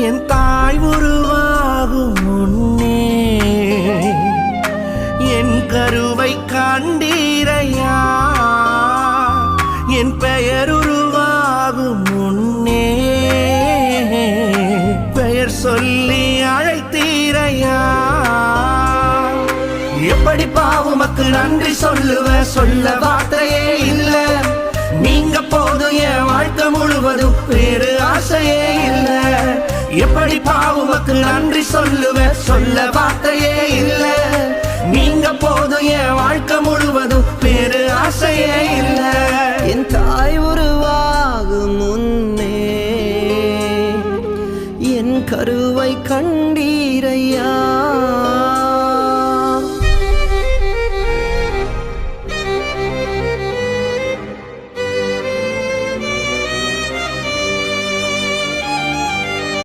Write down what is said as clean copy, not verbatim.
என் தாய் உருவாகும் முன்னே என் கருவை கண்டீரையா, என் பெயர் உருவாகும் முன்னே பெயர் சொல்லி அழைத்தீரையா. எப்படி பாவுமக்கு நன்றி சொல்லுவ, சொல்ல வார்த்தையே இல்ல. நீங்க போதும் என் வாழ்க்கை முழுவதும் வேறு ஆசையே இல்ல. எப்படி பாவுமக்கு நன்றி சொல்லுவ, சொல்ல வார்த்தையே இல்ல. நீங்க போதும் என் வாழ்க்கை முழுவதும் வேறு ஆசையே இல்ல. என் தாய் உருவாகும் முன்னே என் கருவை கண்டீரையா.